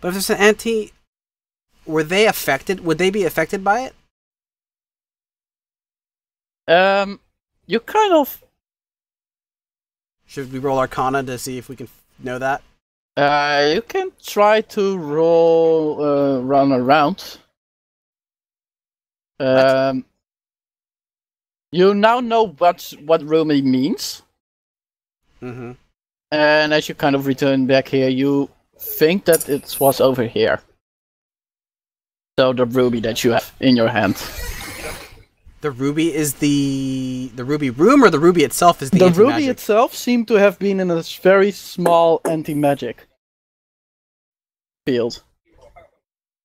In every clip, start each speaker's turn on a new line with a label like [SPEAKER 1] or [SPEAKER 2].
[SPEAKER 1] But if there's an anti... Were they affected? Would they be affected by it?
[SPEAKER 2] You kind of...
[SPEAKER 1] Should we roll Arcana to see if we can know that?
[SPEAKER 2] You can try to roll run around. You now know what Rumi means.
[SPEAKER 1] Mm-hmm.
[SPEAKER 2] And as you kind of return back here, you think that it was over here. So the ruby that you have in your hand.
[SPEAKER 1] The ruby is the ruby room, or the ruby itself is the
[SPEAKER 2] The ruby
[SPEAKER 1] anti-magic?
[SPEAKER 2] itself seemed to have been in a very small anti-magic field.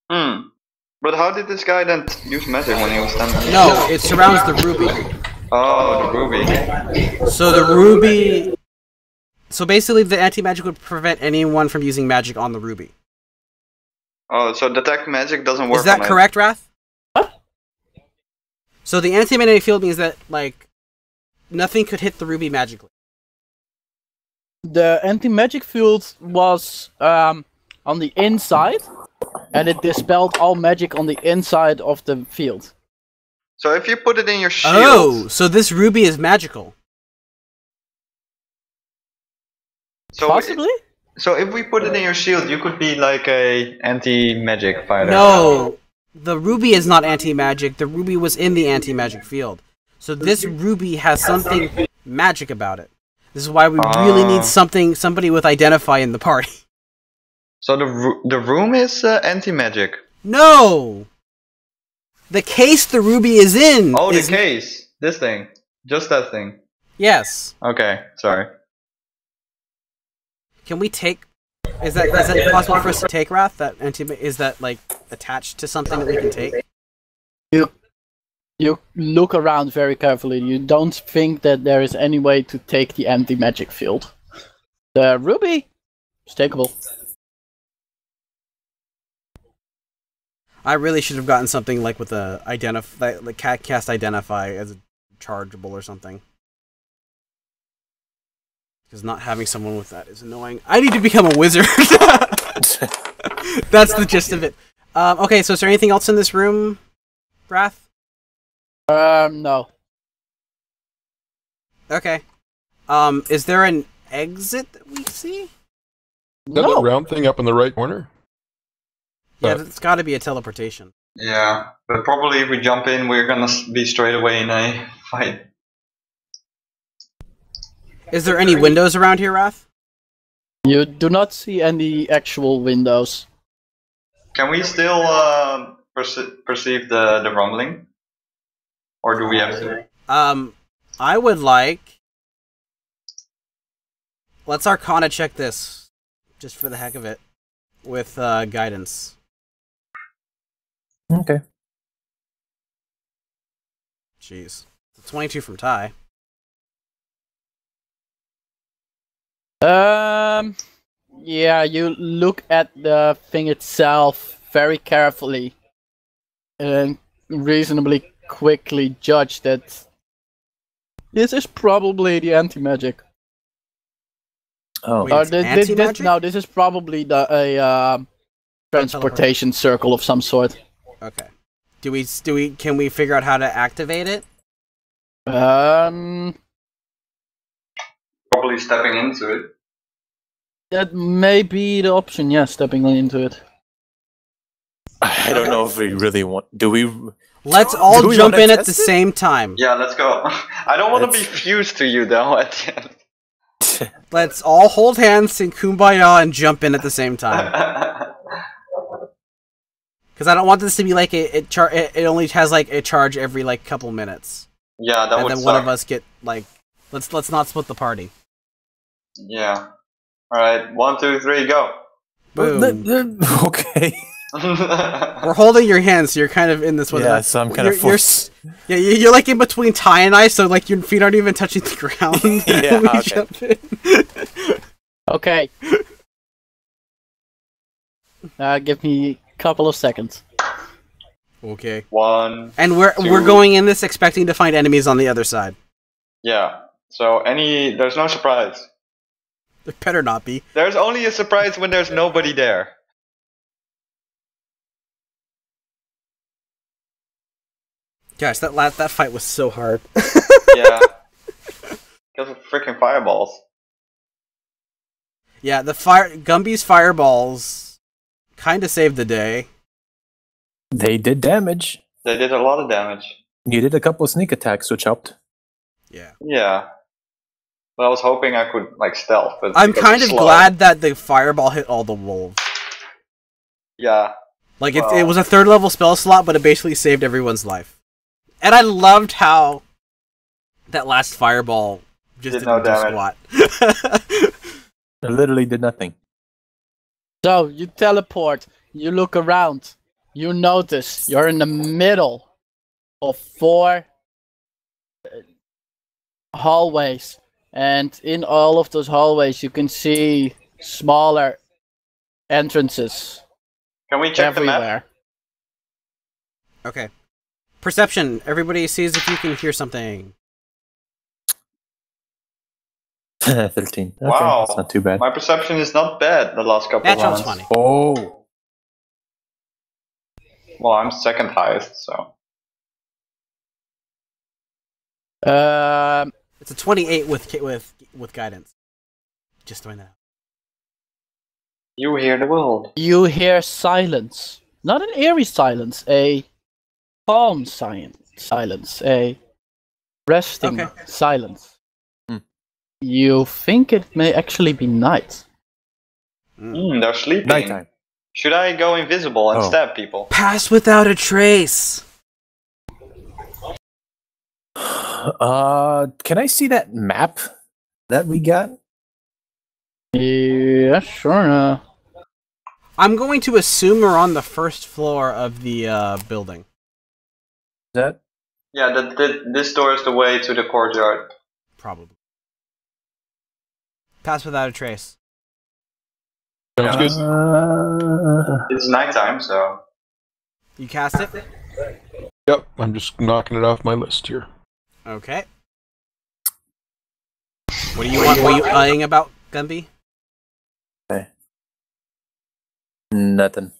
[SPEAKER 3] But how did this guy then use magic when he was standing?
[SPEAKER 1] No, it surrounds the ruby.
[SPEAKER 3] Oh, the ruby.
[SPEAKER 1] So the ruby... So basically the anti-magic would prevent anyone from using magic on the ruby.
[SPEAKER 3] Oh, so detect magic doesn't work.
[SPEAKER 1] Is that
[SPEAKER 3] on
[SPEAKER 1] correct, Wrath?
[SPEAKER 2] What?
[SPEAKER 1] So the anti-magnetic field means that, like, nothing could hit the ruby magically.
[SPEAKER 2] The anti-magic field was on the inside, and it dispelled all magic on the inside of the field.
[SPEAKER 3] So if you put it in your shield...
[SPEAKER 1] Oh, so this ruby is magical.
[SPEAKER 3] So
[SPEAKER 2] Possibly?
[SPEAKER 3] So if we put it in your shield, you could be like a anti-magic fighter.
[SPEAKER 1] No, the ruby is not anti-magic. The ruby was in the anti-magic field. So this ruby has something magic about it. This is why we really need somebody with identify in the party.
[SPEAKER 3] So the room is anti-magic.
[SPEAKER 1] No, the case the ruby is in.
[SPEAKER 3] Oh, the case. This thing. Just that thing.
[SPEAKER 1] Yes.
[SPEAKER 3] Okay, sorry.
[SPEAKER 1] Can we take? Is that possible for us to take, Wrath? Is that like attached to something that we can take?
[SPEAKER 2] You look around very carefully. You don't think that there is any way to take the anti-magic field. The ruby is takeable.
[SPEAKER 1] I really should have gotten something like with the cast identify as a chargeable or something. Because not having someone with that is annoying. I need to become a wizard. That's the gist of it. Okay, so is there anything else in this room, Wrath?
[SPEAKER 2] No.
[SPEAKER 1] Okay. Is there an exit that we see?
[SPEAKER 4] Is that the round thing up in the right corner?
[SPEAKER 1] Yeah, it's got to be a teleportation.
[SPEAKER 3] Yeah, but probably if we jump in, we're gonna be straight away in a fight.
[SPEAKER 1] Is there any windows around here, Wrath?
[SPEAKER 2] You do not see any actual windows.
[SPEAKER 3] Can we still perceive the rumbling? Or do we have to?
[SPEAKER 1] I would like... Let's Arcana check this, just for the heck of it, with guidance.
[SPEAKER 5] Okay.
[SPEAKER 1] Jeez. 22 from Ty.
[SPEAKER 2] Yeah, you look at the thing itself very carefully and reasonably quickly judge that this is probably the anti-magic.
[SPEAKER 5] Oh,
[SPEAKER 1] Wait, anti-magic?
[SPEAKER 2] No, this is probably a transportation circle of some sort.
[SPEAKER 1] Okay. Can we figure out how to activate it?
[SPEAKER 3] Probably stepping into it.
[SPEAKER 2] That may be the option, yeah, stepping into it.
[SPEAKER 5] I don't know if we really want... Do we...
[SPEAKER 1] Let's all jump in at the same time.
[SPEAKER 3] Yeah, let's go. I don't want to be fused to you though at the end.
[SPEAKER 1] Let's all hold hands, sing Kumbaya, and jump in at the same time. Because I don't want this to be like it only has like a charge every like couple minutes.
[SPEAKER 3] Yeah, that would suck.
[SPEAKER 1] And then one of us get like... Let's not split the party.
[SPEAKER 3] Yeah. Alright, 1, 2, 3, go.
[SPEAKER 1] Boom.
[SPEAKER 5] Okay.
[SPEAKER 1] We're holding your hands, so you're kind of in this one.
[SPEAKER 5] Yeah, so I'm kind of forced.
[SPEAKER 1] You're like in between Ty and I, so like your feet aren't even touching the ground.
[SPEAKER 5] Yeah,
[SPEAKER 1] when we
[SPEAKER 5] okay.
[SPEAKER 1] jump in.
[SPEAKER 2] Okay. Give me a couple of seconds.
[SPEAKER 1] Okay.
[SPEAKER 3] 1.
[SPEAKER 1] And we're going in this expecting to find enemies on the other side.
[SPEAKER 3] Yeah. So there's no surprise.
[SPEAKER 1] There better not be.
[SPEAKER 3] There's only a surprise when there's nobody there.
[SPEAKER 1] Gosh, that fight was so hard.
[SPEAKER 3] Yeah. Because of freaking fireballs.
[SPEAKER 1] Yeah, Gumby's fireballs kind of saved the day.
[SPEAKER 5] They did damage.
[SPEAKER 3] They did a lot of damage.
[SPEAKER 5] You did a couple of sneak attacks, which helped.
[SPEAKER 1] Yeah.
[SPEAKER 3] Yeah. But I was hoping I could, like, stealth. But
[SPEAKER 1] I'm kind of glad that the fireball hit all the wolves.
[SPEAKER 3] Yeah.
[SPEAKER 1] Like, it was a 3rd level spell slot, but it basically saved everyone's life. And I loved how that last fireball just didn't do squat.
[SPEAKER 5] It literally did nothing.
[SPEAKER 2] So, you teleport, you look around, you notice you're in the middle of 4 hallways. And in all of those hallways, you can see smaller entrances.
[SPEAKER 3] Can we check
[SPEAKER 2] everywhere.
[SPEAKER 3] the map?
[SPEAKER 1] Okay. Perception. Everybody sees if you can hear something.
[SPEAKER 5] 13. Okay,
[SPEAKER 3] Wow.
[SPEAKER 5] that's not too bad.
[SPEAKER 3] My perception is not bad the last couple of
[SPEAKER 1] Natural
[SPEAKER 3] rounds.
[SPEAKER 1] 20.
[SPEAKER 5] Oh.
[SPEAKER 3] Well, I'm 2nd highest, so.
[SPEAKER 1] It's a 28 with guidance. Just throwing that out.
[SPEAKER 3] You hear the world.
[SPEAKER 2] You hear silence. Not an eerie silence, a calm silence, a resting silence. You think it may actually be night.
[SPEAKER 3] They're sleeping.
[SPEAKER 5] Nighttime.
[SPEAKER 3] Should I go invisible and stab people?
[SPEAKER 1] Pass without a trace.
[SPEAKER 5] Can I see that map that we got?
[SPEAKER 2] Yeah, sure.
[SPEAKER 1] I'm going to assume we're on the 1st floor of the building.
[SPEAKER 5] That?
[SPEAKER 3] Yeah, this door is the way to the courtyard.
[SPEAKER 1] Probably. Pass without a trace.
[SPEAKER 4] Sounds good.
[SPEAKER 3] It's nighttime, so.
[SPEAKER 1] You cast it?
[SPEAKER 4] Yep, I'm just knocking it off my list here.
[SPEAKER 1] Okay. What do you want? What are you eyeing about, Gumby?
[SPEAKER 5] Okay. Nothing.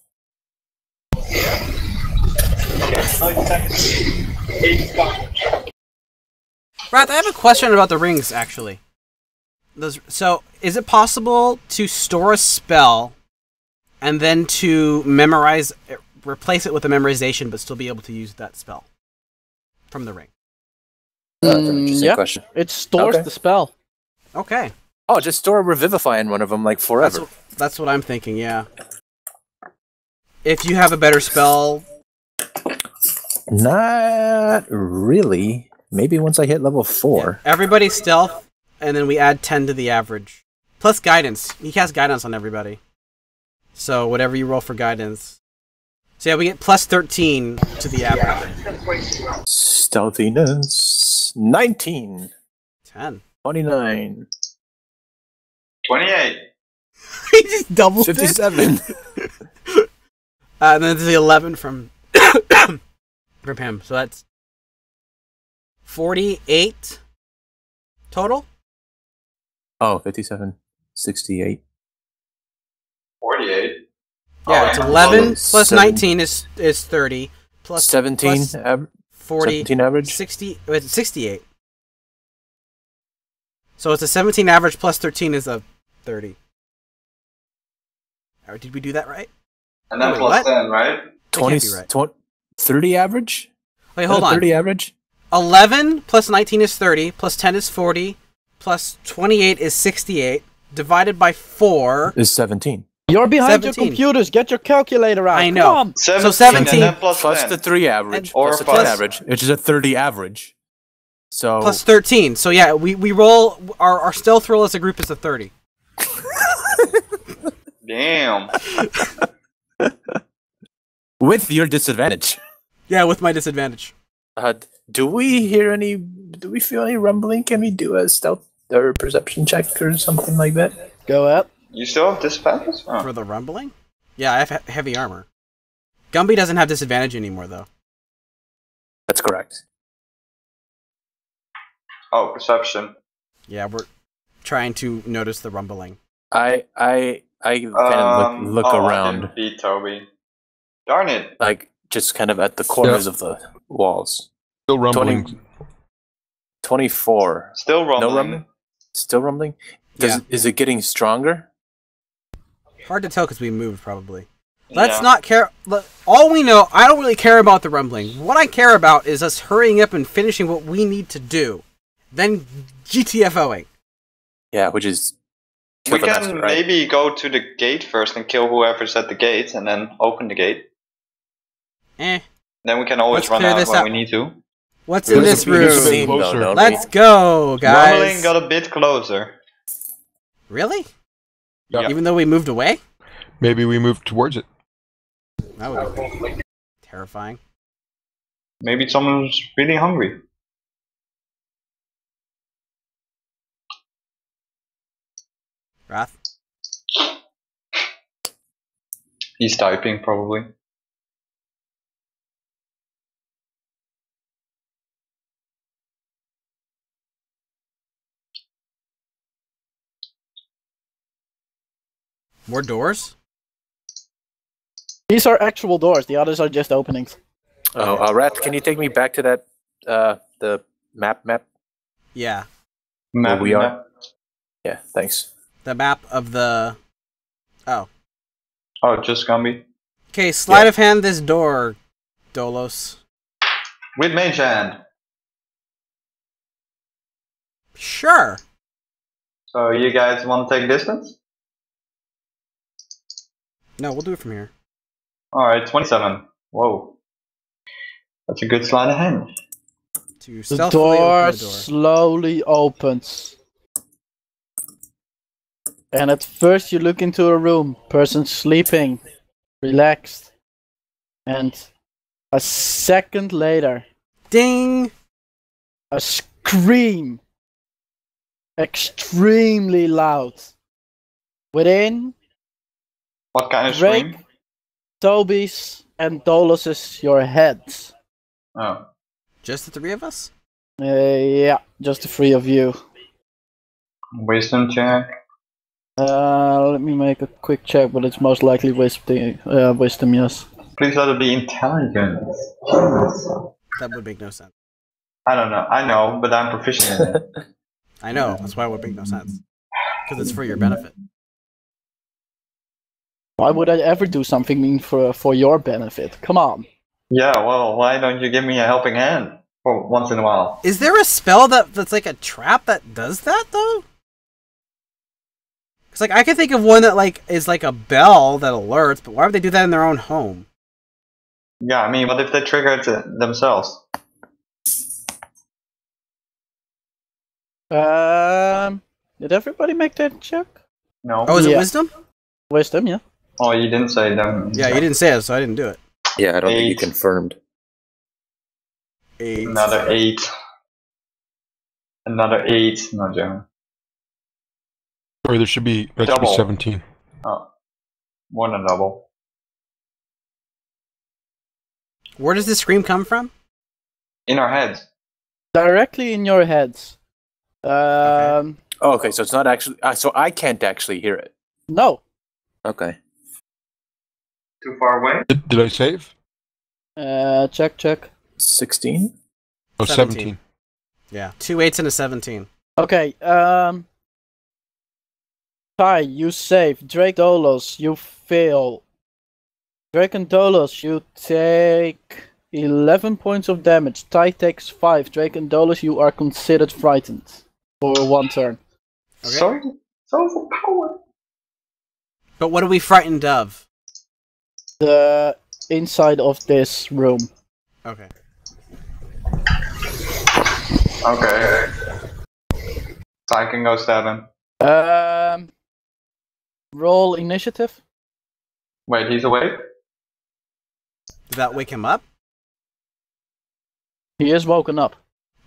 [SPEAKER 1] Wrath, I have a question about the rings, actually. So, is it possible to store a spell and then to replace it with a memorization, but still be able to use that spell from the ring?
[SPEAKER 2] Yeah,
[SPEAKER 5] question.
[SPEAKER 2] it stores the spell.
[SPEAKER 1] Okay.
[SPEAKER 5] Oh, just store a Revivify in one of them, like, forever.
[SPEAKER 1] That's what I'm thinking, yeah. If you have a better spell...
[SPEAKER 5] Not really. Maybe once I hit level 4.
[SPEAKER 1] Yeah. Everybody stealth, and then we add 10 to the average. Plus guidance. He casts guidance on everybody. So whatever you roll for guidance. So yeah, we get plus 13 to the average.
[SPEAKER 5] Stealthiness. 19.
[SPEAKER 1] 10.
[SPEAKER 5] 29.
[SPEAKER 3] 28.
[SPEAKER 1] He just doubled
[SPEAKER 5] 57.
[SPEAKER 1] And then there's the 11 from from him. So that's 48 total?
[SPEAKER 5] Oh, 57. 68.
[SPEAKER 3] 48.
[SPEAKER 1] Yeah, it's 11 plus 19 is 30. Plus
[SPEAKER 5] 17
[SPEAKER 1] plus 40.
[SPEAKER 5] 17 average?
[SPEAKER 1] 60. It's 68. So it's a 17 average plus 13 is a 30. Or did we do that right?
[SPEAKER 3] And then
[SPEAKER 1] Wait,
[SPEAKER 3] plus
[SPEAKER 1] what?
[SPEAKER 3] 10, right?
[SPEAKER 5] 20,
[SPEAKER 1] right.
[SPEAKER 5] 30 average?
[SPEAKER 1] Wait, hold on.
[SPEAKER 5] 30 average?
[SPEAKER 1] 11 plus 19 is 30, plus 10 is 40, plus 28 is 68, divided by 4...
[SPEAKER 5] Is 17.
[SPEAKER 2] You're behind
[SPEAKER 1] 17.
[SPEAKER 2] your computers, get your calculator out.
[SPEAKER 1] I know.
[SPEAKER 2] Come on.
[SPEAKER 3] 17,
[SPEAKER 1] So 17
[SPEAKER 3] and then plus
[SPEAKER 5] Plus
[SPEAKER 3] 10.
[SPEAKER 5] the 3 average.
[SPEAKER 3] Or
[SPEAKER 5] Plus the
[SPEAKER 3] plus-
[SPEAKER 5] 10 average, which is a 30 average. So
[SPEAKER 1] Plus 13. So yeah, we roll... Our stealth roll as a group is a 30.
[SPEAKER 3] Damn.
[SPEAKER 5] with your disadvantage.
[SPEAKER 1] Yeah, with my disadvantage.
[SPEAKER 5] Do we feel any rumbling? Can we do a stealth or perception check or something like that?
[SPEAKER 2] Go up.
[SPEAKER 3] You still have disadvantage? Oh.
[SPEAKER 1] For the rumbling? Yeah, I have heavy armor. Gumby doesn't have disadvantage anymore, though.
[SPEAKER 5] That's correct.
[SPEAKER 3] Oh, perception.
[SPEAKER 1] Yeah, we're trying to notice the rumbling.
[SPEAKER 5] I kind of look
[SPEAKER 3] I
[SPEAKER 5] around,
[SPEAKER 3] didn't beat Toby. Darn it.
[SPEAKER 5] like just kind of at the corners of the walls.
[SPEAKER 4] Still rumbling.
[SPEAKER 5] 24.
[SPEAKER 3] Still rumbling.
[SPEAKER 5] No rumbling? Still rumbling? Is it getting stronger?
[SPEAKER 1] Hard to tell because we moved, probably. Let's not care. All we know, I don't really care about the rumbling. What I care about is us hurrying up and finishing what we need to do. Then GTFOing.
[SPEAKER 5] Yeah, which is...
[SPEAKER 3] We can maybe go to the gate first and kill whoever's at the gate, and then open the gate. Then we can always run out when we need to.
[SPEAKER 1] What's in this room? Let's go, guys.
[SPEAKER 3] Rumbling got a bit closer.
[SPEAKER 1] Really?
[SPEAKER 3] Yeah.
[SPEAKER 1] Even though we moved away?
[SPEAKER 4] Maybe we moved towards it.
[SPEAKER 1] That would be terrifying.
[SPEAKER 3] Maybe someone's really hungry.
[SPEAKER 1] Wrath?
[SPEAKER 3] He's typing, probably.
[SPEAKER 1] More doors?
[SPEAKER 2] These are actual doors. The others are just openings.
[SPEAKER 5] Oh, Rat, can you take me back to that, the map?
[SPEAKER 1] Yeah.
[SPEAKER 3] Map,
[SPEAKER 5] where we are? Yeah, thanks.
[SPEAKER 1] The map of the... Oh.
[SPEAKER 3] Oh, just Gumby.
[SPEAKER 1] Okay, sleight of hand this door, Dolos.
[SPEAKER 3] With mage hand.
[SPEAKER 1] Sure.
[SPEAKER 3] So you guys want to take distance?
[SPEAKER 1] No, we'll do it from here.
[SPEAKER 3] Alright, 27. Whoa. That's a good sleight of hand.
[SPEAKER 2] The door slowly opens. And at first you look into a room. Person sleeping. Relaxed. And a second later...
[SPEAKER 1] Ding!
[SPEAKER 2] A scream. Extremely loud. Within...
[SPEAKER 3] What kind of
[SPEAKER 2] Drake,
[SPEAKER 3] scream?
[SPEAKER 2] Toby's, and Dolos's your heads.
[SPEAKER 3] Oh.
[SPEAKER 1] Just the three of us?
[SPEAKER 2] Yeah, just the three of you.
[SPEAKER 3] Wisdom check.
[SPEAKER 2] Let me make a quick check, but it's most likely wisdom, yes.
[SPEAKER 3] Please let it be intelligence.
[SPEAKER 1] That would make no sense.
[SPEAKER 3] I don't know. I know, but I'm proficient in it.
[SPEAKER 1] I know, that's why it would make no sense. Because it's for your benefit.
[SPEAKER 2] Why would I ever do something for your benefit? Come on.
[SPEAKER 3] Yeah, well, why don't you give me a helping hand for once in a while?
[SPEAKER 1] Is there a spell that's like a trap that does that, though? Because, like, I can think of one that, like, is like a bell that alerts, but why would they do that in their own home?
[SPEAKER 3] Yeah, I mean, what if they trigger it themselves?
[SPEAKER 2] Did everybody make that check?
[SPEAKER 3] No.
[SPEAKER 1] Oh, is it wisdom?
[SPEAKER 2] Wisdom, yeah.
[SPEAKER 3] Oh, you didn't say them.
[SPEAKER 1] Yeah, you didn't say it, so I didn't do it.
[SPEAKER 6] Yeah, I don't think you confirmed.
[SPEAKER 1] 8.
[SPEAKER 3] Another 8. Another 8. No, Joe.
[SPEAKER 4] Sorry, that should be 17.
[SPEAKER 3] Oh. More than double.
[SPEAKER 1] Where does this scream come from?
[SPEAKER 3] In our heads.
[SPEAKER 2] Directly in your heads.
[SPEAKER 5] Oh, okay, so it's not actually... so I can't actually hear it.
[SPEAKER 2] No.
[SPEAKER 6] Okay.
[SPEAKER 3] Too far away?
[SPEAKER 4] Did I save?
[SPEAKER 2] Check.
[SPEAKER 5] 16?
[SPEAKER 4] Oh, 17.
[SPEAKER 1] Yeah, 2 8s and a 17.
[SPEAKER 2] Okay, Ty, you save. Drake Dolos, you fail. Drake and Dolos, you take 11 points of damage. Ty takes 5. Drake and Dolos, you are considered frightened for 1 turn.
[SPEAKER 3] Okay. So overpowered.
[SPEAKER 1] But what are we frightened of?
[SPEAKER 2] The inside of this room.
[SPEAKER 1] Okay.
[SPEAKER 3] Okay. So I can go stab him.
[SPEAKER 2] Roll initiative.
[SPEAKER 3] Wait, he's awake?
[SPEAKER 1] Did that wake him up?
[SPEAKER 2] He is woken up.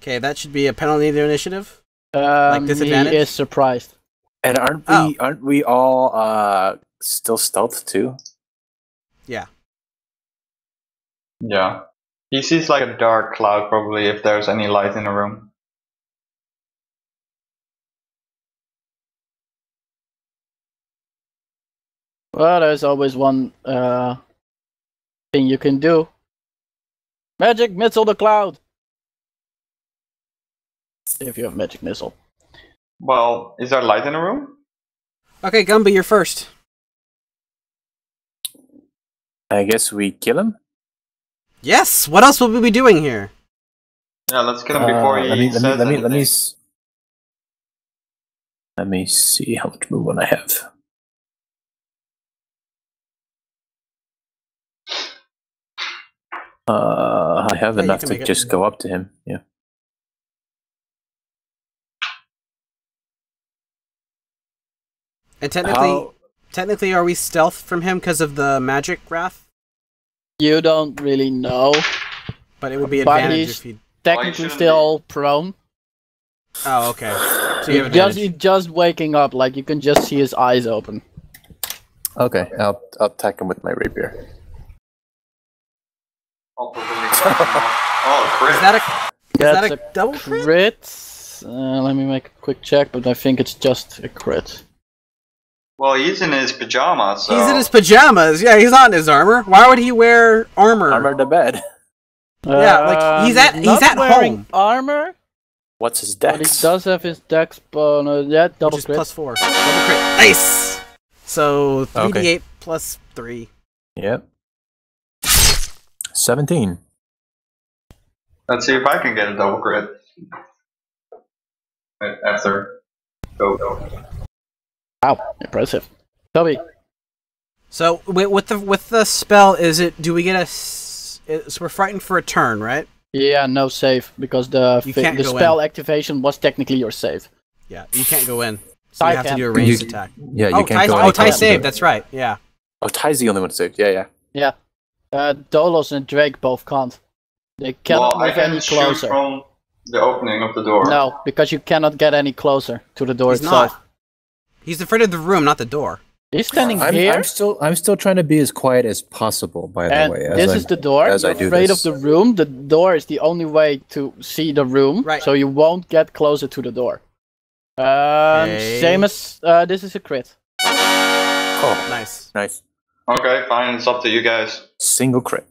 [SPEAKER 1] Okay, that should be a penalty to initiative? Like disadvantage?
[SPEAKER 2] He is surprised.
[SPEAKER 5] And aren't we all still stealth too?
[SPEAKER 1] Yeah.
[SPEAKER 3] Yeah. He sees like a dark cloud probably if there's any light in the room.
[SPEAKER 2] Well, there's always one thing you can do. Magic missile the cloud. If you have magic missile.
[SPEAKER 3] Well, is there light in the room?
[SPEAKER 1] Okay, Gumby, you're first.
[SPEAKER 5] I guess we kill him?
[SPEAKER 1] Yes! What else will we be doing here?
[SPEAKER 3] Yeah, let's kill him before he says anything.
[SPEAKER 5] Let me see how much movement I have. I have enough to just go up to him, yeah.
[SPEAKER 1] And technically, are we stealth from him because of the magic wrath?
[SPEAKER 2] You don't really know.
[SPEAKER 1] But it would be advantage if he...
[SPEAKER 2] technically still prone.
[SPEAKER 1] Oh, okay. So you have advantage.
[SPEAKER 2] He's just waking up, like you can just see his eyes open.
[SPEAKER 5] Okay, I'll attack him with my rapier.
[SPEAKER 3] Oh, crit.
[SPEAKER 1] Is that a double crit?
[SPEAKER 2] Let me make a quick check, but I think it's just a crit.
[SPEAKER 3] Well, he's in his pajamas, so...
[SPEAKER 1] He's in his pajamas. Yeah, he's not in his armor. Why would he wear armor?
[SPEAKER 5] Armor to bed.
[SPEAKER 1] Yeah, like he's at home.
[SPEAKER 2] Armor.
[SPEAKER 5] What's his dex?
[SPEAKER 2] But he does have his dex bonus. Yeah, double crit.
[SPEAKER 1] +4. Double crit. Nice. So 3d8 plus 3.
[SPEAKER 5] Yep. 17.
[SPEAKER 3] Let's see if I can get a double crit. After. Go.
[SPEAKER 2] Wow, impressive. Toby.
[SPEAKER 1] So with the spell, do we get so we're frightened for a turn, right?
[SPEAKER 2] Yeah, no save because the spell activation was technically your save.
[SPEAKER 1] Yeah, you can't go in. So you have to do a ranged attack.
[SPEAKER 5] Yeah, you can't go in.
[SPEAKER 1] Oh, Ty saved. That's right. Yeah.
[SPEAKER 5] Oh, Ty's the only one saved. Yeah.
[SPEAKER 2] Yeah. Dolos and Drake both can't. They cannot move any closer.
[SPEAKER 3] Shoot from the opening of the door.
[SPEAKER 2] No, because you cannot get any closer to the door itself.
[SPEAKER 1] Not. He's afraid of the room, not the door.
[SPEAKER 2] He's standing here.
[SPEAKER 7] I'm still trying to be as quiet as possible. By the way,
[SPEAKER 2] this is the door. You're afraid of the room. The door is the only way to see the room, right? So you won't get closer to the door. Same as this is a crit.
[SPEAKER 5] Oh,
[SPEAKER 1] nice.
[SPEAKER 3] Okay, fine. It's up to you guys.
[SPEAKER 5] Single crit.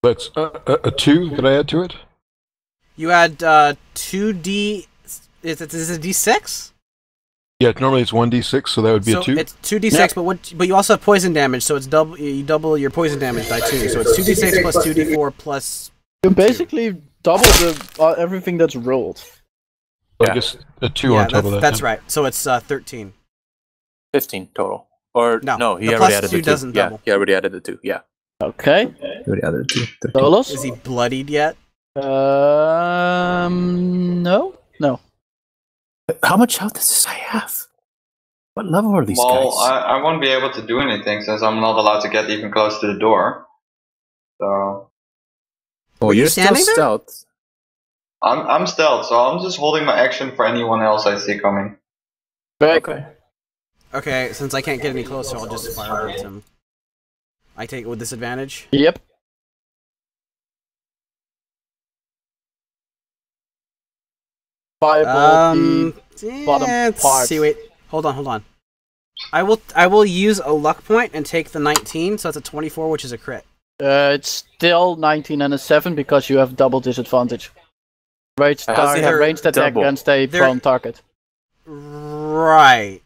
[SPEAKER 4] That's a 2. Could I add to it?
[SPEAKER 1] You add 2d. Is it a d6?
[SPEAKER 4] Yeah, normally it's 1d6, so that would be a 2.
[SPEAKER 1] It's 2d6, but you also have poison damage, so it's you double your poison damage by 2. So it's 2d6 plus 2d4 plus.
[SPEAKER 2] You basically double the everything that's rolled.
[SPEAKER 4] So I guess a 2 on top of that.
[SPEAKER 1] That's right. So it's 13.
[SPEAKER 5] 15 total. Or no, he already added the 2.
[SPEAKER 1] Doesn't double.
[SPEAKER 5] He already added the 2. Yeah.
[SPEAKER 2] Okay.
[SPEAKER 7] He already added the 2.
[SPEAKER 2] Dolos?
[SPEAKER 1] Is he bloodied yet?
[SPEAKER 2] No.
[SPEAKER 5] How much health does this guy have? What level are these guys?
[SPEAKER 3] Well, I won't be able to do anything since I'm not allowed to get even close to the door. So.
[SPEAKER 7] Oh, you're still stealth.
[SPEAKER 3] I'm stealth, so I'm just holding my action for anyone else I see coming.
[SPEAKER 1] Okay, since I can't get any closer, I'll just fire at him. I take it with disadvantage?
[SPEAKER 2] Yep. Fireball bottom part.
[SPEAKER 1] See, wait. Hold on. I will use a luck point and take the 19, so that's a 24, which is a crit.
[SPEAKER 2] It's still 19 and a 7 because you have double disadvantage. Ranged attack against a prone target.
[SPEAKER 1] Right.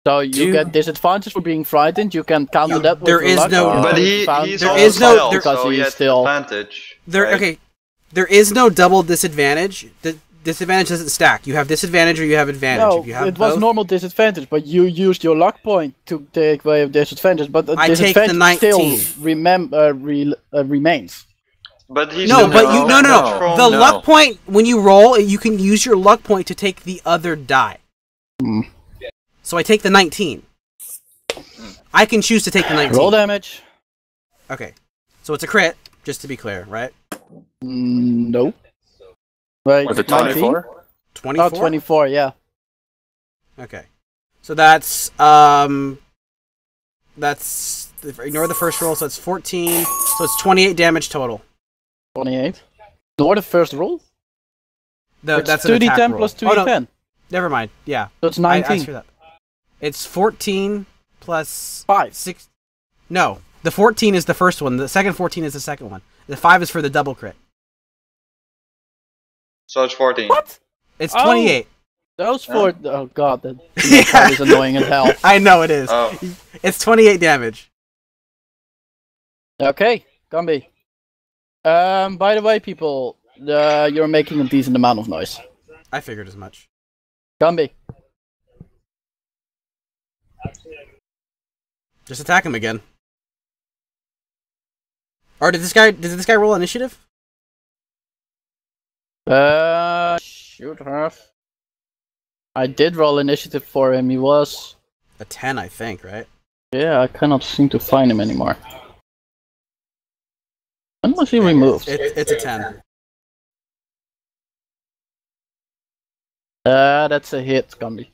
[SPEAKER 2] So you get disadvantage for being frightened. You can counter that with
[SPEAKER 1] there is
[SPEAKER 2] luck.
[SPEAKER 1] No,
[SPEAKER 3] but
[SPEAKER 1] there is no
[SPEAKER 2] because he's still
[SPEAKER 3] advantage.
[SPEAKER 1] Okay, there is no double disadvantage. The disadvantage doesn't stack. You have disadvantage or you have advantage.
[SPEAKER 2] No,
[SPEAKER 1] if you have
[SPEAKER 2] it was normal disadvantage, but you used your luck point to take away disadvantage. But
[SPEAKER 1] I take the 19.
[SPEAKER 2] Still remains.
[SPEAKER 3] But he's
[SPEAKER 1] no. The luck point when you roll, you can use your luck point to take the other die. So I take the 19. I can choose to take the 19.
[SPEAKER 2] Roll damage.
[SPEAKER 1] Okay. So it's a crit, just to be clear, right?
[SPEAKER 2] Nope. Right.
[SPEAKER 5] Was it 24?
[SPEAKER 1] 24?
[SPEAKER 2] Oh, 24, yeah.
[SPEAKER 1] Okay. So that's ignore the first roll, so it's 14. So it's 28 damage total.
[SPEAKER 2] 28? Ignore the first roll?
[SPEAKER 1] That's
[SPEAKER 2] 2d10 plus 2d10.
[SPEAKER 1] Oh, no. Never mind. Yeah.
[SPEAKER 2] So it's 19.
[SPEAKER 1] I asked for that. It's 14 plus
[SPEAKER 2] 5.
[SPEAKER 1] 6. No. The 14 is the first one. The second 14 is the second one. The 5 is for the double crit.
[SPEAKER 3] So it's 14.
[SPEAKER 2] What?
[SPEAKER 1] It's 28.
[SPEAKER 2] Those four. Oh god, that is annoying as hell.
[SPEAKER 1] I know it is.
[SPEAKER 3] Oh.
[SPEAKER 1] It's 28 damage.
[SPEAKER 2] Okay, Gumby. By the way, people, you're making a decent amount of noise.
[SPEAKER 1] I figured as much.
[SPEAKER 2] Gumby.
[SPEAKER 1] Just attack him again. Or did this guy roll initiative?
[SPEAKER 2] Should have. I did roll initiative for him. He was
[SPEAKER 1] a 10, I think, right?
[SPEAKER 2] Yeah, I cannot seem to find him anymore. When was he removed?
[SPEAKER 1] It's a 10.
[SPEAKER 2] That's a hit, Gumby.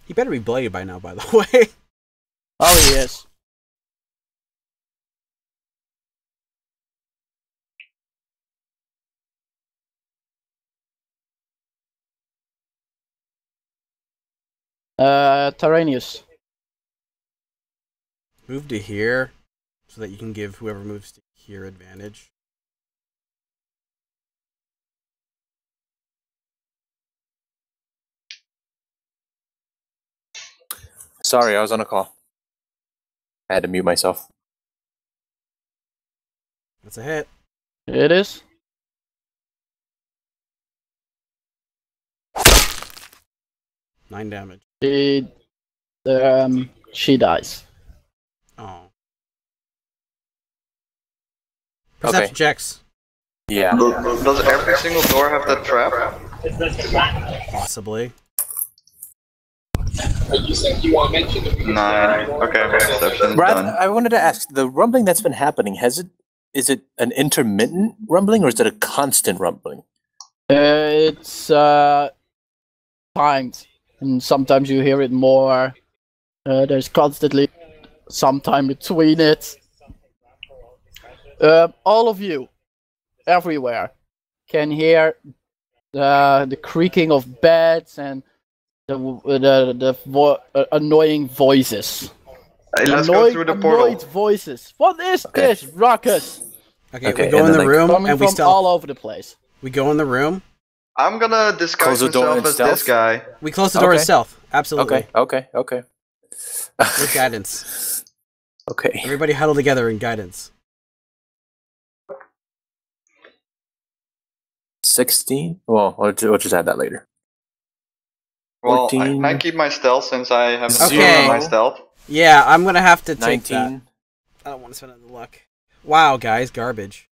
[SPEAKER 1] He better be bloodied by now, by the way.
[SPEAKER 2] Oh, he is. Tyraneus.
[SPEAKER 1] Move to here, so that you can give whoever moves to here advantage.
[SPEAKER 6] Sorry, I was on a call. I had to mute myself.
[SPEAKER 1] That's a hit.
[SPEAKER 2] It is.
[SPEAKER 1] Nine damage.
[SPEAKER 2] She dies.
[SPEAKER 1] Oh. Perception checks.
[SPEAKER 6] Yeah.
[SPEAKER 3] Does every single door have that trap?
[SPEAKER 1] Possibly.
[SPEAKER 3] 9. Okay, perception done.
[SPEAKER 5] I wanted to ask, the rumbling that's been happening, is it an intermittent rumbling or is it a constant rumbling?
[SPEAKER 2] It's timed, and sometimes you hear it more. There's constantly some time between it. All of you, everywhere, can hear the creaking of beds and the annoying voices.
[SPEAKER 3] Hey, let's go through the portal.
[SPEAKER 2] Annoyed voices. What is this ruckus?
[SPEAKER 1] Okay, we go in the room
[SPEAKER 2] coming
[SPEAKER 1] and we
[SPEAKER 2] from
[SPEAKER 1] stealth.
[SPEAKER 2] all over the place.
[SPEAKER 1] We go in the room.
[SPEAKER 3] I'm gonna disguise myself as this guy.
[SPEAKER 1] We close the door as stealth. Absolutely.
[SPEAKER 5] Okay.
[SPEAKER 1] With guidance.
[SPEAKER 5] Okay.
[SPEAKER 1] Everybody huddle together in guidance.
[SPEAKER 5] 16? Well, we'll just add that later.
[SPEAKER 3] Well,
[SPEAKER 5] 14.
[SPEAKER 3] I might keep my stealth since I have
[SPEAKER 1] Okay.
[SPEAKER 3] my stealth.
[SPEAKER 1] Yeah, I'm gonna have to take
[SPEAKER 5] 19.
[SPEAKER 1] that. I don't want to spend any luck. Wow, guys, garbage.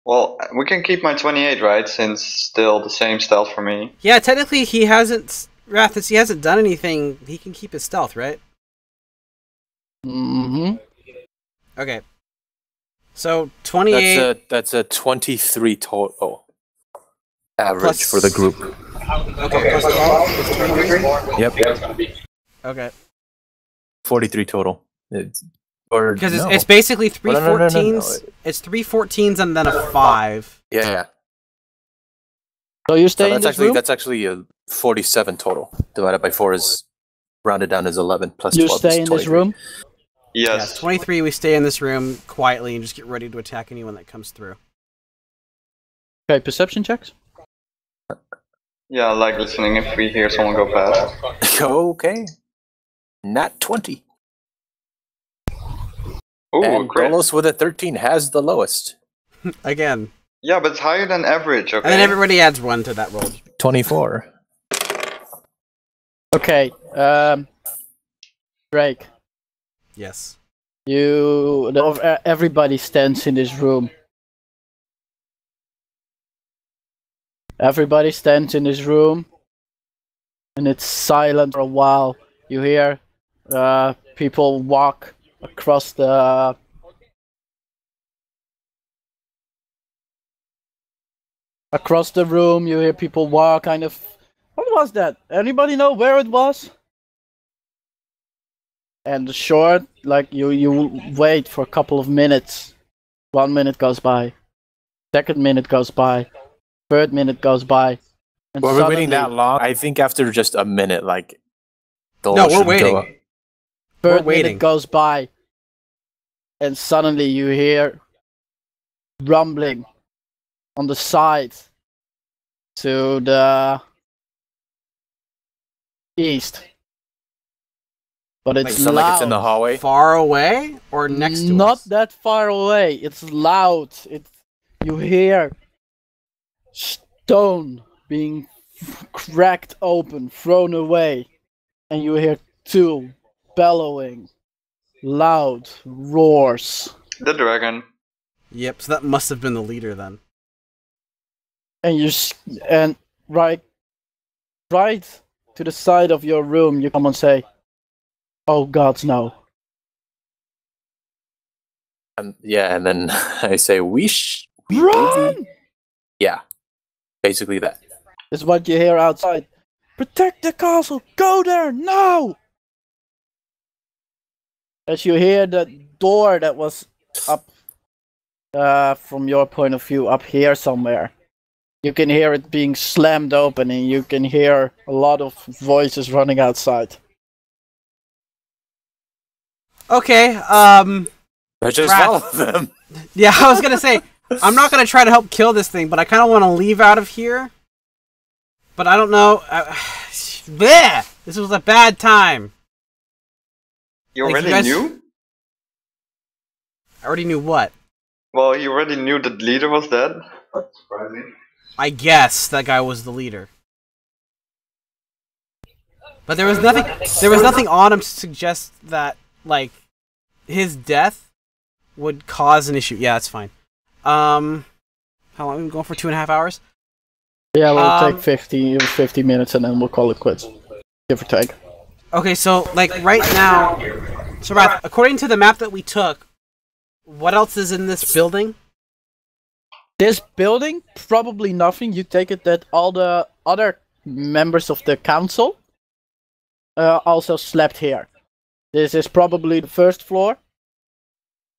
[SPEAKER 3] Well, we can keep my 28, right? Since still the same stealth for me.
[SPEAKER 1] Yeah, technically he hasn't... Rathis, he hasn't done anything. He can keep his stealth, right?
[SPEAKER 2] Mm-hmm.
[SPEAKER 1] Okay. So, 28...
[SPEAKER 5] That's a 23 total average for the group.
[SPEAKER 1] Okay, plus 12 is 23?
[SPEAKER 5] Yep.
[SPEAKER 1] Okay.
[SPEAKER 5] 43 total.
[SPEAKER 1] Because it's basically 3 14s.
[SPEAKER 5] No.
[SPEAKER 1] It's 3 14s and then a 5.
[SPEAKER 5] Yeah.
[SPEAKER 2] So you stay in this room?
[SPEAKER 5] That's actually a 47 total. Divided by 4 is rounded down as 11 plus 12
[SPEAKER 2] You stay in this room?
[SPEAKER 3] Yes.
[SPEAKER 1] 23, we stay in this room quietly and just get ready to attack anyone that comes through.
[SPEAKER 2] Okay, perception checks?
[SPEAKER 3] Yeah, I like listening if we hear someone go past.
[SPEAKER 5] Okay. Nat 20.
[SPEAKER 3] Ooh,
[SPEAKER 5] And
[SPEAKER 3] crit.
[SPEAKER 5] Dolos with a 13 has the lowest.
[SPEAKER 1] Again.
[SPEAKER 3] Yeah, but it's higher than average, okay?
[SPEAKER 1] And then everybody adds 1 to that roll.
[SPEAKER 5] 24.
[SPEAKER 2] Okay, Drake.
[SPEAKER 1] Yes.
[SPEAKER 2] Everybody stands in this room. Everybody stands in this room, and it's silent for a while. You hear people walk across the room. You hear people walk kind of... What was that? Anybody know where it was? And short, like you wait for a couple of minutes. 1 minute goes by. 2nd minute goes by. 3rd minute goes by. And
[SPEAKER 5] Were we waiting that long? I think after just a minute, like...
[SPEAKER 1] No, we're waiting.
[SPEAKER 2] 3rd minute goes by. And suddenly you hear rumbling on the side to the east. But it's
[SPEAKER 6] sound
[SPEAKER 2] loud.
[SPEAKER 6] like it's in the hallway.
[SPEAKER 1] Far away or next to us?
[SPEAKER 2] Not that far away. It's loud. You hear stone being cracked open, thrown away, and you hear two bellowing, loud roars.
[SPEAKER 3] The dragon.
[SPEAKER 1] Yep. So that must have been the leader then.
[SPEAKER 2] And right to the side of your room, you come and say, "Oh gods, no!"
[SPEAKER 6] Yeah, and then I say,
[SPEAKER 2] Run!
[SPEAKER 6] Yeah, basically that.
[SPEAKER 2] Is what you hear outside. Protect the castle! Go there now! As you hear the door that was up, from your point of view, up here somewhere. You can hear it being slammed open, and you can hear a lot of voices running outside.
[SPEAKER 1] Okay,
[SPEAKER 6] Let's just follow them.
[SPEAKER 1] Yeah, I was gonna say, I'm not gonna try to help kill this thing, but I kind of want to leave out of here. But I don't know. Bleh! This was a bad time.
[SPEAKER 3] You already knew?
[SPEAKER 1] I already knew what?
[SPEAKER 3] Well, you already knew the leader was dead. That's surprising.
[SPEAKER 1] I guess that guy was the leader. But there was nothing on him to suggest that, like, his death would cause an issue. Yeah, that's fine. How long have we been going for? 2.5 hours?
[SPEAKER 2] Yeah, we'll take 50 minutes and then we'll call it quits. Give or take.
[SPEAKER 1] Okay, so, like, right now... So, Wrath, according to the map that we took, what else is in this building?
[SPEAKER 2] This building? Probably nothing. You take it that all the other members of the council also slept here. This is probably the first floor.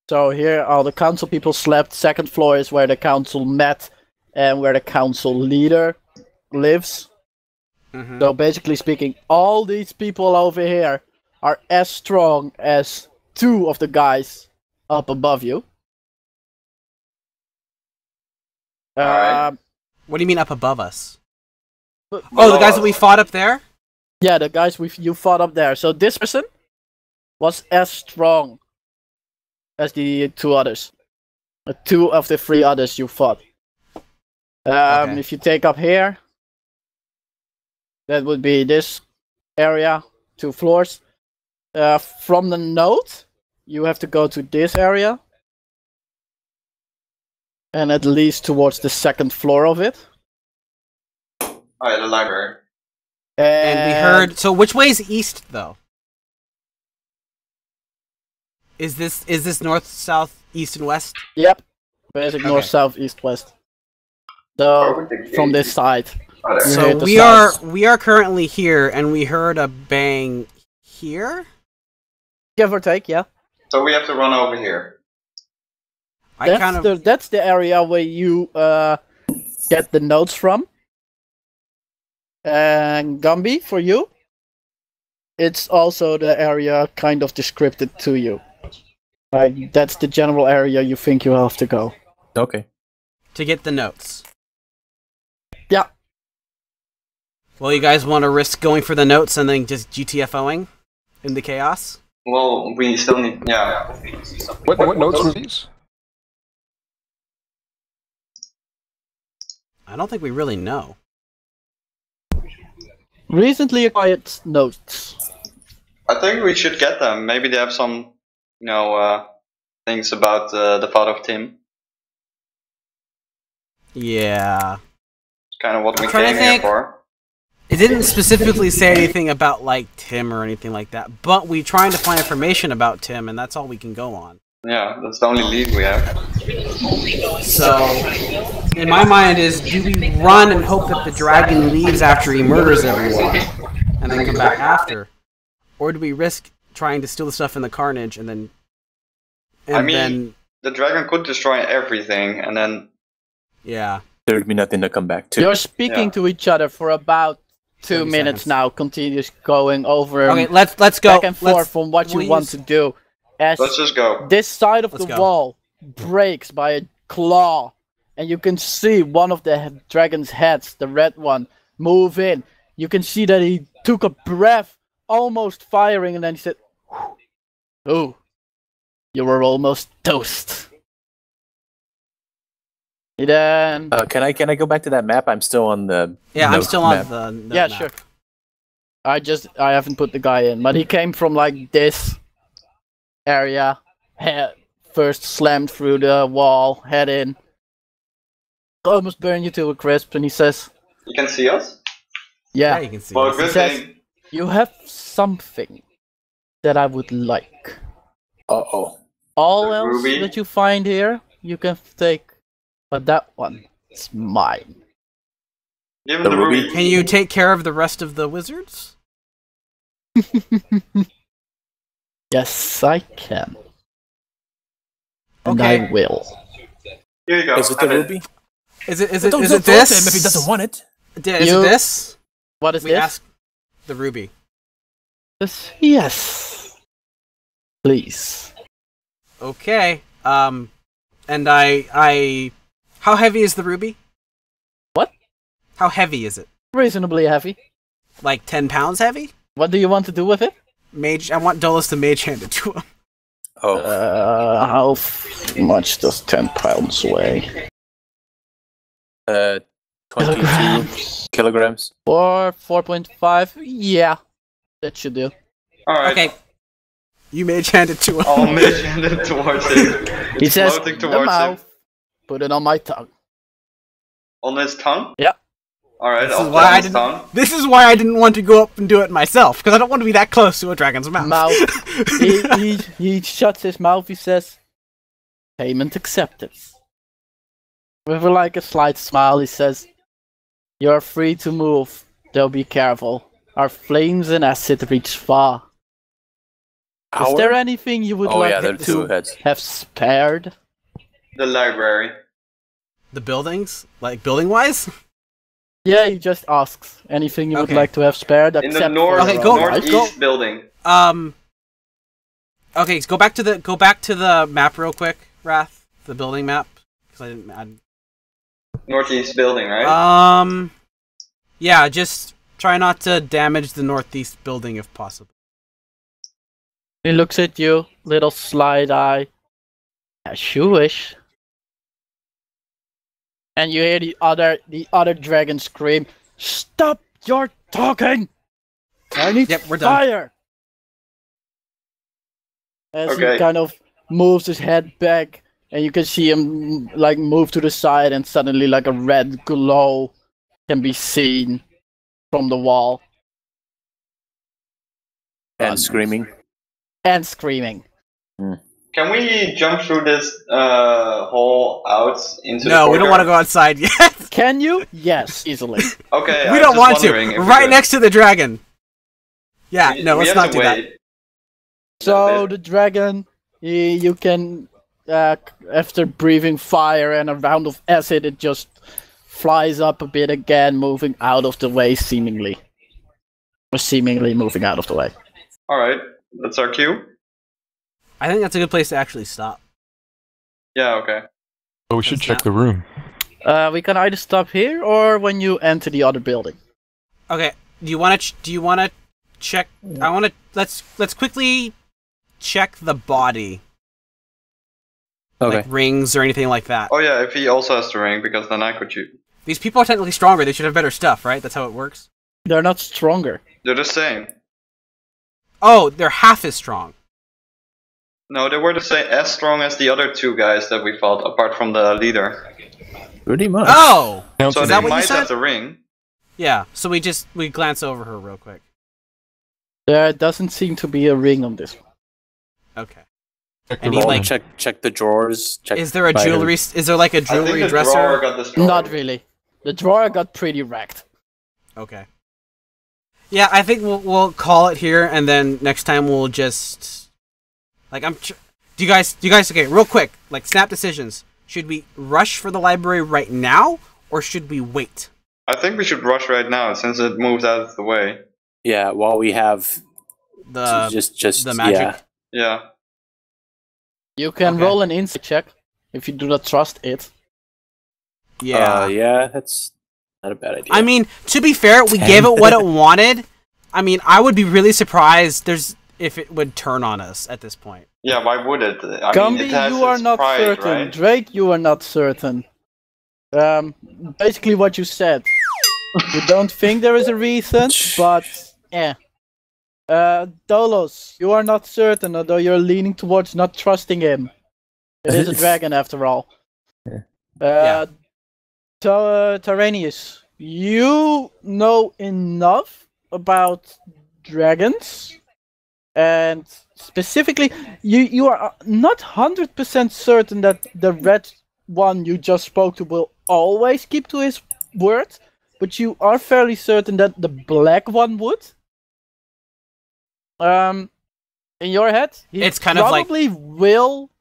[SPEAKER 2] So here all the council people slept. Second floor is where the council met and where the council leader lives. Mm-hmm. So basically speaking, all these people over here are as strong as two of the guys up above you.
[SPEAKER 3] Alright.
[SPEAKER 1] What do you mean up above us? The guys that we fought up there?
[SPEAKER 2] Yeah, the guys you fought up there. So this person was as strong as the two others. Two of the three others you fought. Okay. If you take up here, that would be this area, 2 floors. From the note, you have to go to this area. And at least towards the 2nd floor of it.
[SPEAKER 3] Oh yeah, the library.
[SPEAKER 1] And we heard... So which way is east, though? Is this north, south, east, and west?
[SPEAKER 2] Yep. Basic north, south, east, west. So, from this side.
[SPEAKER 1] So we are currently here, and we heard a bang here?
[SPEAKER 2] Give or take, yeah.
[SPEAKER 3] So we have to run over here.
[SPEAKER 2] That's the area where you get the notes from. And Gumby, for you, it's also the area kind of described to you. Like, that's the general area you think you have to go.
[SPEAKER 6] Okay.
[SPEAKER 1] To get the notes.
[SPEAKER 2] Yeah.
[SPEAKER 1] Well, you guys want to risk going for the notes and then just GTFOing in the chaos?
[SPEAKER 3] Well, we still need... Yeah.
[SPEAKER 4] What notes were these?
[SPEAKER 1] I don't think we really know.
[SPEAKER 2] Recently acquired notes.
[SPEAKER 3] I think we should get them. Maybe they have some, things about the father of Tim.
[SPEAKER 1] Yeah.
[SPEAKER 3] It's kind of what we came here for.
[SPEAKER 1] It didn't specifically say anything about, like, Tim or anything like that, but we're trying to find information about Tim, and that's all we can go on.
[SPEAKER 3] Yeah, that's the only lead we have.
[SPEAKER 1] So, in my mind is, do we run and hope that the dragon leaves after he murders everyone, and then come back after? Or do we risk trying to steal the stuff in the carnage, and then...
[SPEAKER 3] the dragon could destroy everything, and then...
[SPEAKER 1] Yeah.
[SPEAKER 6] There would be nothing to come back to.
[SPEAKER 2] You're speaking to each other for about 2 minutes now, continuous going over
[SPEAKER 1] let's go
[SPEAKER 2] back and forth from what you want to do. As
[SPEAKER 3] let's just go.
[SPEAKER 2] This side of the wall breaks by a claw, and you can see one of the dragon's heads, the red one, move in. You can see that he took a breath, almost firing, and then he said, "Oh, you were almost toast." Then
[SPEAKER 6] can I go back to that map? I'm still on the
[SPEAKER 1] I'm still on the
[SPEAKER 2] yeah,
[SPEAKER 1] map.
[SPEAKER 2] sure. I haven't put the guy in, but he came from like this area. First slammed through the wall, head in, almost burned you to a crisp, and he says,
[SPEAKER 3] "You can see us."
[SPEAKER 2] Yeah,
[SPEAKER 1] you can see.
[SPEAKER 3] Well,
[SPEAKER 1] us.
[SPEAKER 3] good
[SPEAKER 2] He says,
[SPEAKER 3] thing.
[SPEAKER 2] "You have something that I would like.
[SPEAKER 5] Uh-oh.
[SPEAKER 2] All
[SPEAKER 3] The
[SPEAKER 2] else
[SPEAKER 3] ruby?
[SPEAKER 2] that you find here, you can take, but that one is mine."
[SPEAKER 3] Give him
[SPEAKER 6] The
[SPEAKER 3] the
[SPEAKER 6] ruby?
[SPEAKER 3] ruby.
[SPEAKER 1] Can you take care of the rest of the wizards?
[SPEAKER 2] Yes, I can. And
[SPEAKER 1] Okay.
[SPEAKER 2] I will.
[SPEAKER 3] Here you go.
[SPEAKER 6] Is it the
[SPEAKER 3] have
[SPEAKER 6] ruby?
[SPEAKER 1] Is it
[SPEAKER 5] Don't
[SPEAKER 1] this?
[SPEAKER 5] fault him if he doesn't want it.
[SPEAKER 1] Is it this?
[SPEAKER 2] What is
[SPEAKER 1] We
[SPEAKER 2] this?
[SPEAKER 1] asked the ruby.
[SPEAKER 2] Yes. Please.
[SPEAKER 1] Okay. And I. How heavy is the ruby?
[SPEAKER 2] What?
[SPEAKER 1] How heavy is it?
[SPEAKER 2] Reasonably heavy.
[SPEAKER 1] Like 10 pounds heavy?
[SPEAKER 2] What do you want to do with it?
[SPEAKER 1] Mage. I want Dolos to mage hand it to him.
[SPEAKER 6] Oh,
[SPEAKER 2] How much does 10 pounds weigh?
[SPEAKER 6] 22 kilograms.
[SPEAKER 2] 4.5? Yeah. That should do.
[SPEAKER 3] Alright.
[SPEAKER 1] Okay. You mage hand it to him.
[SPEAKER 3] I'll mage hand it towards him.
[SPEAKER 2] He
[SPEAKER 3] It's
[SPEAKER 2] says,
[SPEAKER 3] floating
[SPEAKER 2] the
[SPEAKER 3] towards
[SPEAKER 2] mouth.
[SPEAKER 3] him.
[SPEAKER 2] Put it on my tongue.
[SPEAKER 3] On his tongue?
[SPEAKER 2] Yeah.
[SPEAKER 3] Alright,
[SPEAKER 1] This is
[SPEAKER 3] I'll
[SPEAKER 1] why
[SPEAKER 3] put
[SPEAKER 1] I
[SPEAKER 3] his
[SPEAKER 1] didn't.
[SPEAKER 3] tongue.
[SPEAKER 1] This is why I didn't want to go up and do it myself, because I don't want to be that close to a dragon's mouth.
[SPEAKER 2] He shuts his mouth. He says, "Payment accepted." With like a slight smile, he says, "You're free to move, though be careful. Our flames and acid reach far. Is there anything you would like
[SPEAKER 6] there are two
[SPEAKER 2] to
[SPEAKER 6] heads.
[SPEAKER 2] have spared?"
[SPEAKER 3] The library.
[SPEAKER 1] The buildings, like building wise.
[SPEAKER 2] Yeah, he just asks anything you would
[SPEAKER 1] Okay.
[SPEAKER 2] like to have spared.
[SPEAKER 3] In the
[SPEAKER 2] except
[SPEAKER 3] north,
[SPEAKER 2] for
[SPEAKER 1] Okay, go-
[SPEAKER 3] northeast building.
[SPEAKER 1] Okay, so go back to the map real quick, Wrath. The building map, because I didn't.
[SPEAKER 3] Northeast building, right?
[SPEAKER 1] Yeah, just try not to damage the northeast building if possible.
[SPEAKER 2] He looks at you, little slide eye. As you wish. And you hear the other dragon scream, "Stop your talking! I need
[SPEAKER 1] Yep, we're done.
[SPEAKER 2] fire!" As
[SPEAKER 3] Okay.
[SPEAKER 2] he kind of moves his head back, and you can see him like move to the side, and suddenly like a red glow can be seen from the wall.
[SPEAKER 6] And screaming.
[SPEAKER 2] And screaming.
[SPEAKER 3] Can we jump through this hole out into the
[SPEAKER 1] No, we don't want to
[SPEAKER 3] courtyard?
[SPEAKER 1] go outside yet.
[SPEAKER 2] Can you? Yes, easily.
[SPEAKER 3] Okay,
[SPEAKER 1] We
[SPEAKER 3] I was
[SPEAKER 1] don't
[SPEAKER 3] just
[SPEAKER 1] want to.
[SPEAKER 3] wondering if we
[SPEAKER 1] Right
[SPEAKER 3] could.
[SPEAKER 1] next to the dragon. Yeah,
[SPEAKER 3] We-
[SPEAKER 1] no,
[SPEAKER 3] we
[SPEAKER 1] let's
[SPEAKER 3] have
[SPEAKER 1] not
[SPEAKER 3] to
[SPEAKER 1] do that.
[SPEAKER 3] wait.
[SPEAKER 2] So the dragon, you can, after breathing fire and a round of acid, it just flies up a bit again, moving out of the way, seemingly. Or seemingly moving out of the way.
[SPEAKER 3] Alright, that's our cue.
[SPEAKER 1] I think that's a good place to actually stop.
[SPEAKER 3] Yeah, okay.
[SPEAKER 4] But we should
[SPEAKER 1] That's
[SPEAKER 4] check
[SPEAKER 1] not-
[SPEAKER 4] the room.
[SPEAKER 2] We can either stop here or when you enter the other building.
[SPEAKER 1] Okay, do you want to check? I want to let's quickly check the body,
[SPEAKER 6] Okay.
[SPEAKER 1] like rings or anything like that.
[SPEAKER 3] Oh yeah, if he also has the ring, because then I could shoot.
[SPEAKER 1] These people are technically stronger. They should have better stuff, right? That's how it works.
[SPEAKER 2] They're not stronger.
[SPEAKER 3] They're the same.
[SPEAKER 1] Oh, they're half as strong.
[SPEAKER 3] No, they were the same, as strong as the other two guys that we fought, apart from the leader.
[SPEAKER 5] Pretty much.
[SPEAKER 1] Oh,
[SPEAKER 4] Counts
[SPEAKER 3] So
[SPEAKER 1] is
[SPEAKER 3] they
[SPEAKER 1] that what you
[SPEAKER 3] might
[SPEAKER 1] said?
[SPEAKER 3] have the ring.
[SPEAKER 1] Yeah. So we glance over her real quick.
[SPEAKER 2] There doesn't seem to be a ring on this one.
[SPEAKER 1] Okay.
[SPEAKER 4] Check the
[SPEAKER 1] Any,
[SPEAKER 4] room.
[SPEAKER 1] like-
[SPEAKER 6] check the drawers. Check
[SPEAKER 1] Is there a
[SPEAKER 6] by her-
[SPEAKER 1] jewelry? Is there like a
[SPEAKER 3] I think
[SPEAKER 1] jewelry
[SPEAKER 3] the
[SPEAKER 1] dresser?
[SPEAKER 3] drawer got destroyed.
[SPEAKER 2] Not really. The drawer got pretty wrecked.
[SPEAKER 1] Okay. Yeah, I think we'll call it here, and then next time we'll just like do you guys okay? Real quick, like snap decisions. Should we rush for the library right now, or should we wait?
[SPEAKER 3] I think we should rush right now, since it moved out of the way.
[SPEAKER 6] Yeah, while we have
[SPEAKER 1] The
[SPEAKER 6] just
[SPEAKER 1] the magic.
[SPEAKER 6] Yeah.
[SPEAKER 3] Yeah.
[SPEAKER 2] You can
[SPEAKER 1] Okay.
[SPEAKER 2] roll an insight check. if you do not trust it.
[SPEAKER 1] Yeah.
[SPEAKER 5] Yeah, that's not a bad idea.
[SPEAKER 1] I mean, to be fair, we gave it what it wanted. I mean, I would be really surprised if it would turn on us at this point.
[SPEAKER 3] Yeah, why would it? I
[SPEAKER 2] Gumby,
[SPEAKER 3] mean, it has
[SPEAKER 2] you are
[SPEAKER 3] its
[SPEAKER 2] not
[SPEAKER 3] pride,
[SPEAKER 2] certain.
[SPEAKER 3] right?
[SPEAKER 2] Drake, you are not certain. Basically what you said. You don't think there is a reason, but Dolos, you are not certain, although you're leaning towards not trusting him. It is a dragon after all. Tyraneus, you know enough about dragons, and specifically, you are not 100% certain that the red one you just spoke to will always keep to his word, but you are fairly certain that the black one would. In your head, he probably will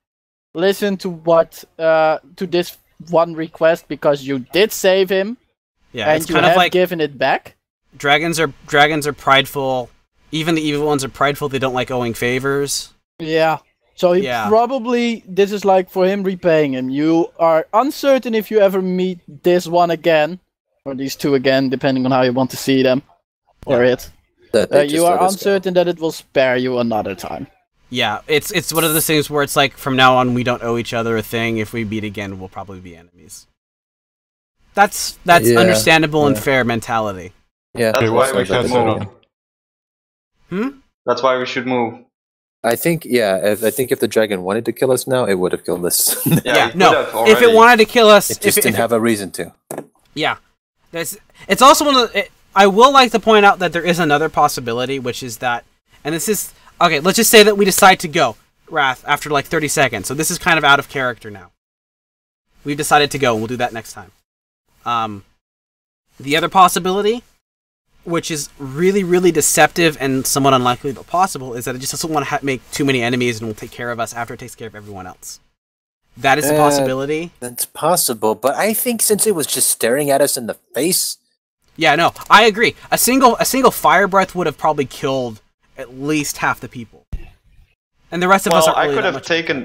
[SPEAKER 2] listen to what to this one request because you did save him.
[SPEAKER 1] Yeah,
[SPEAKER 2] and
[SPEAKER 1] it's
[SPEAKER 2] you
[SPEAKER 1] kind
[SPEAKER 2] have
[SPEAKER 1] of like
[SPEAKER 2] given it back.
[SPEAKER 1] Dragons are prideful. Even the evil ones are prideful. They don't like owing favors.
[SPEAKER 2] Yeah. So he probably this is like for him repaying him. You are uncertain if you ever meet this one again, or these two again, depending on how you want to see them, or it. You are uncertain that it will spare you another time.
[SPEAKER 1] Yeah, it's one of those things where it's like from now on we don't owe each other a thing. If we meet again, we'll probably be enemies. That's understandable and fair mentality.
[SPEAKER 7] Yeah,
[SPEAKER 3] that's why we should
[SPEAKER 1] move.
[SPEAKER 3] That's why we should move.
[SPEAKER 7] I think if the dragon wanted to kill us now, it would have killed us.
[SPEAKER 1] If it wanted to kill us,
[SPEAKER 7] it just didn't have a reason to.
[SPEAKER 1] Yeah, it's also one of the. I will like to point out that there is another possibility, which is that, and this is okay. Let's just say that we decide to go Wrath after like 30 seconds. So this is kind of out of character now. We've decided to go, and we'll do that next time. The other possibility, which is really, really deceptive and somewhat unlikely but possible, is that it just doesn't want to make too many enemies and will take care of us after it takes care of everyone else. That is a possibility.
[SPEAKER 7] That's possible, but I think since it was just staring at us in the face...
[SPEAKER 1] Yeah, no, I agree. A single fire breath would have probably killed at least half the people. And the rest of us aren't really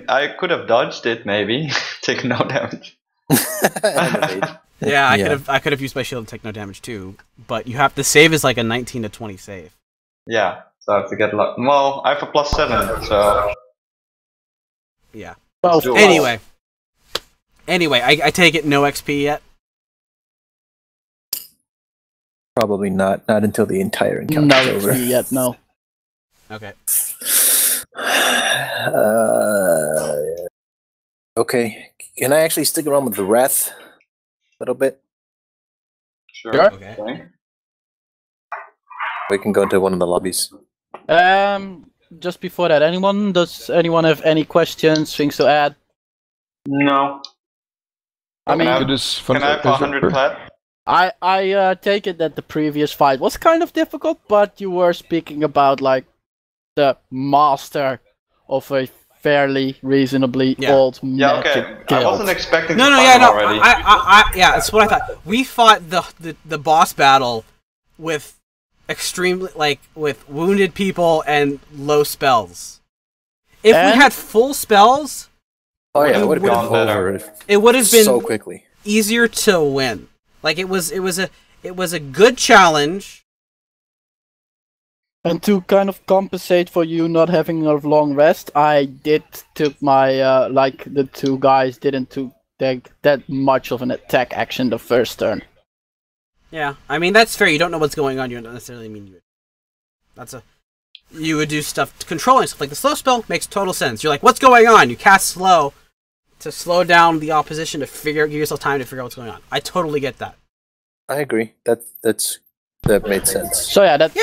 [SPEAKER 3] I could have dodged it, maybe. Taken no damage.
[SPEAKER 1] Yeah, I could have used my shield to take no damage too, but you have the save is like a 19 to 20 save.
[SPEAKER 3] Yeah, so I have to get luck. Well, I have a +7, so
[SPEAKER 1] yeah.
[SPEAKER 2] Well,
[SPEAKER 1] anyway, I take it no XP yet.
[SPEAKER 5] Probably not until the entire encounter is over.
[SPEAKER 2] No yet, no.
[SPEAKER 1] Okay.
[SPEAKER 7] Okay. Can I actually stick around with the Wrath a little bit?
[SPEAKER 3] Sure.
[SPEAKER 1] Okay.
[SPEAKER 7] We can go into one of the lobbies.
[SPEAKER 2] Just before that, does anyone have any questions, things to add?
[SPEAKER 3] No.
[SPEAKER 2] I mean,
[SPEAKER 3] can I have 100 plat?
[SPEAKER 2] I take it that the previous fight was kind of difficult, but you were speaking about like the master of a fairly reasonably old magic guild.
[SPEAKER 3] I wasn't expecting
[SPEAKER 1] to
[SPEAKER 3] fight him already.
[SPEAKER 1] That's what I thought. We fought the boss battle with extremely with wounded people and low spells. If we had full spells,
[SPEAKER 7] it would have gone over.
[SPEAKER 1] It would have been
[SPEAKER 7] so quickly
[SPEAKER 1] easier to win. Like it was a good challenge.
[SPEAKER 2] And to kind of compensate for you not having a long rest, I took my the two guys didn't take that much of an attack action the first turn.
[SPEAKER 1] Yeah, I mean that's fair. You don't know what's going on. You don't necessarily mean you would. You would do stuff controlling stuff like the slow spell makes total sense. You're like, what's going on? You cast slow to slow down the opposition to give yourself time to figure out what's going on. I totally get that.
[SPEAKER 7] I agree. That made sense.
[SPEAKER 2] So yeah, that's